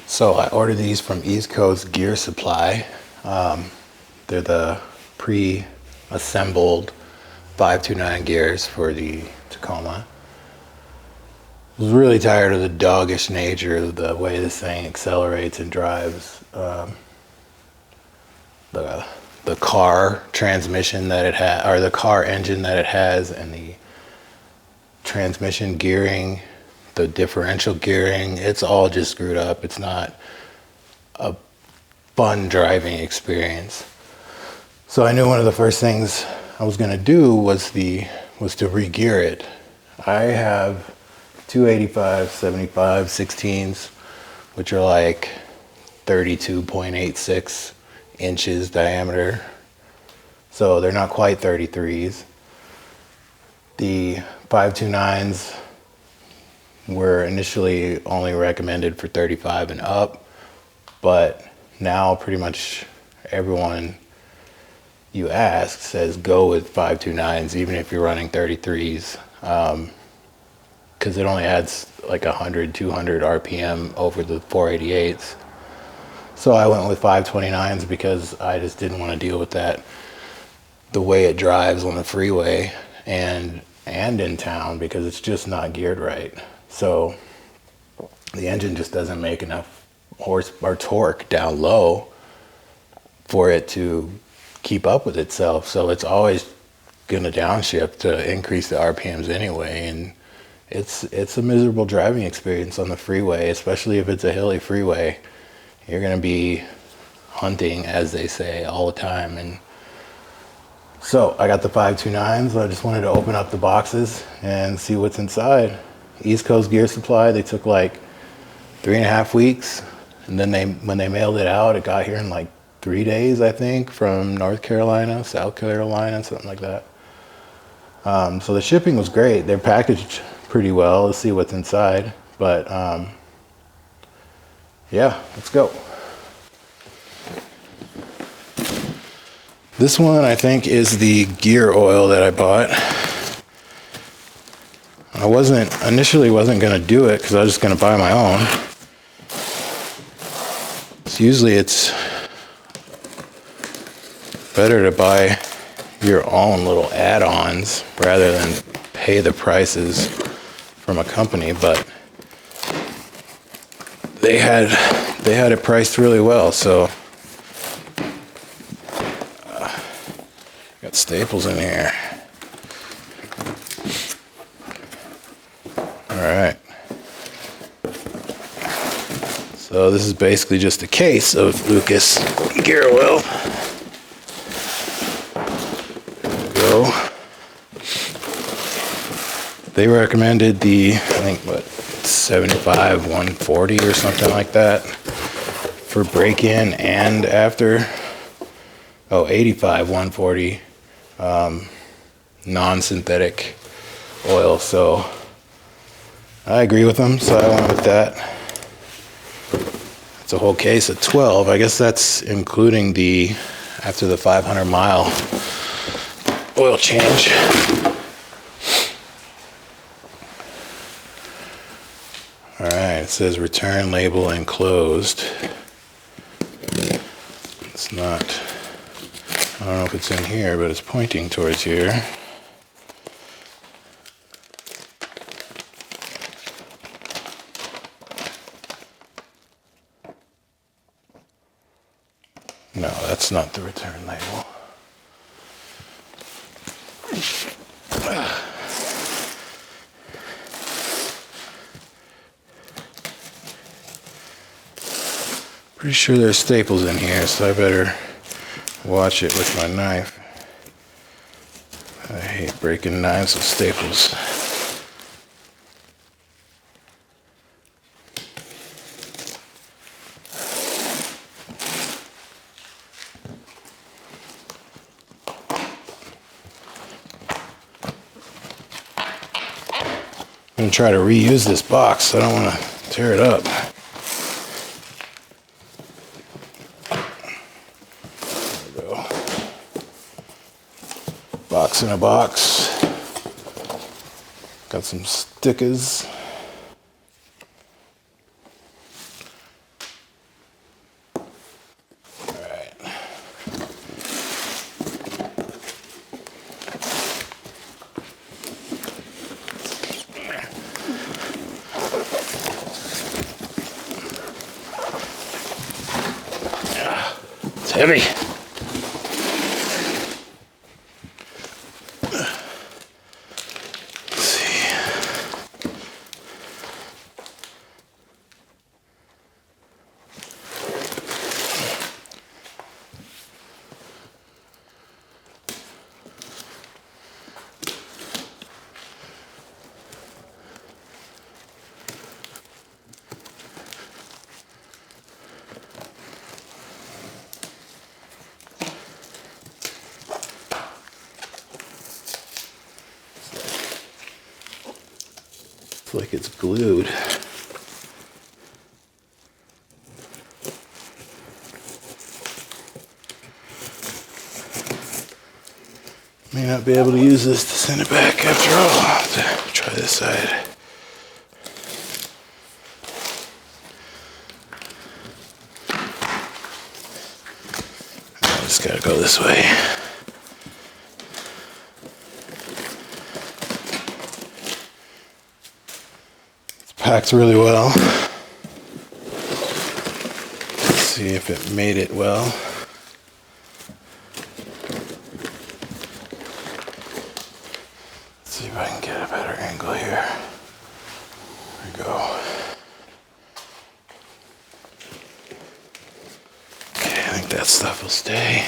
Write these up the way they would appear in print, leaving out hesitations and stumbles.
So I ordered these from East Coast Gear Supply. They're the pre-assembled 529 gears for the Tacoma. I was really tired of the doggish nature of the way this thing accelerates and drives. The car transmission that it has, or the car engine that it has, and the transmission gearing, the differential gearing, it's all just screwed up. It's not a fun driving experience. So I knew one of the first things I was gonna do was to re-gear it. I have 285, 75, 16s, which are like 32.86 inches diameter. So they're not quite 33s. The 529s were initially only recommended for 35 and up, but now pretty much everyone you ask says go with 529s, even if you're running 33s, because it only adds like 100, 200 RPM over the 488s. So I went with 529s because I just didn't want to deal with that, the way it drives on the freeway and in town, because it's just not geared right. So the engine just doesn't make enough horse or torque down low for it to keep up with itself. So it's always going to downshift to increase the RPMs anyway. And it's a miserable driving experience on the freeway, especially if it's a hilly freeway. You're going to be hunting, as they say, all the time. And so I got the 529s. I just wanted to open up the boxes and see what's inside. East Coast Gear Supply, they took like 3.5 weeks. And then when they mailed it out, it got here in like 3 days, I think, from North Carolina, South Carolina, something like that. So the shipping was great. They're packaged pretty well. Let's see what's inside. But yeah, let's go. This one, I think, is the gear oil that I bought. I initially wasn't going to do it because I was just going to buy my own. So usually it's better to buy your own little add-ons rather than pay the prices from a company, but they had it priced really well. So got staples in here. All right. So this is basically just a case of Lucas gear oil. There we go. They recommended the, I think, what, 75, 140 or something like that for break-in and after. Oh, 85, 140 non-synthetic oil. So I agree with them, so I went with that. It's a whole case of 12. I guess that's including after the 500 mile oil change. All right, it says return label enclosed. It's not, I don't know if it's in here, but it's pointing towards here. No, that's not the return label. Pretty sure there's staples in here, so I better watch it with my knife. I hate breaking knives with staples. I'm gonna try to reuse this box, so I don't want to tear it up. There we go. Box in a box. Got some stickers. Alright. It's heavy. Like it's glued. May not be able to use this to send it back after all. I'll have to try this side. I just gotta go this way. Packed really well. Let's see if it made it well. Let's see if I can get a better angle here. There we go. Okay, I think that stuff will stay.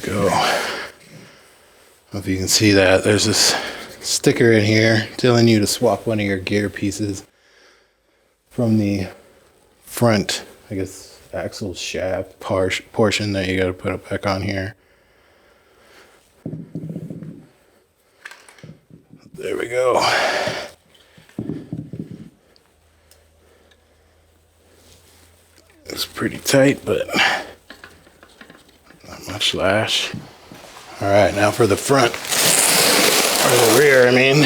Go. I don't know if you can see that. There's this sticker in here telling you to swap one of your gear pieces from the front, I guess, axle shaft portion that you got to put it back on here. There we go. It's pretty tight, but not much lash. All right, now for the front, or the rear, I mean.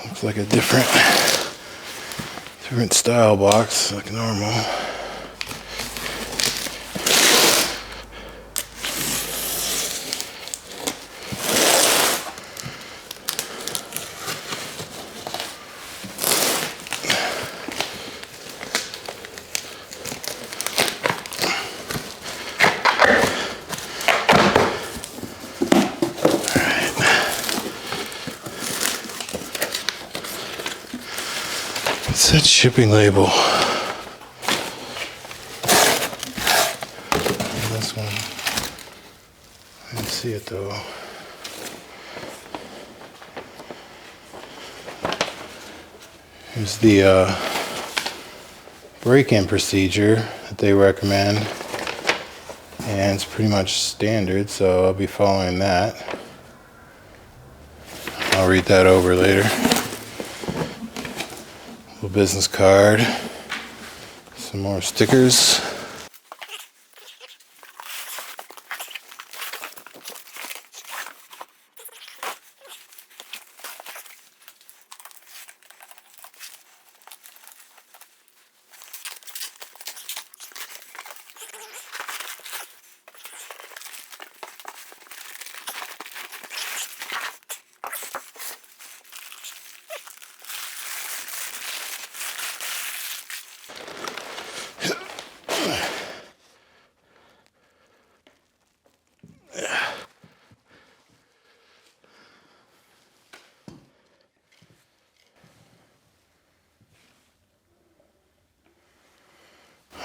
Looks like a different style box, like normal. What's that shipping label? This one. I didn't see it though. Here's the break-in procedure that they recommend. And it's pretty much standard, so I'll be following that. I'll read that over later. Business card, some more stickers.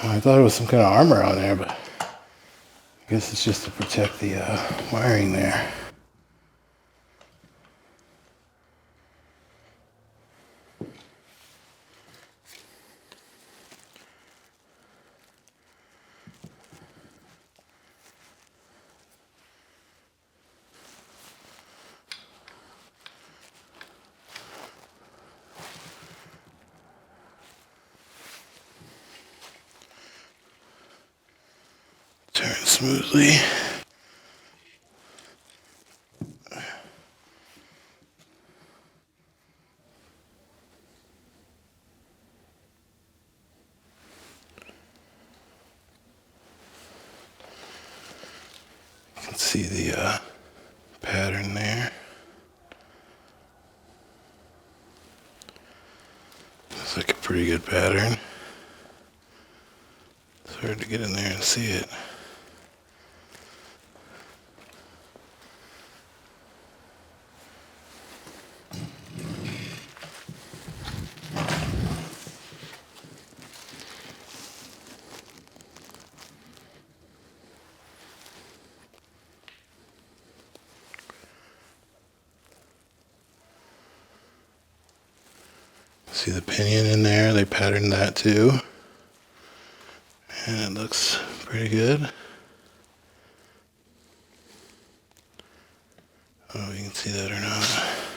I thought it was some kind of armor on there, but I guess it's just to protect the wiring there. turn smoothly. You can see the pattern there. Looks like a pretty good pattern. It's hard to get in there and see it. See the pinion in there? They patterned that too. And it looks pretty good. I don't know if you can see that or not.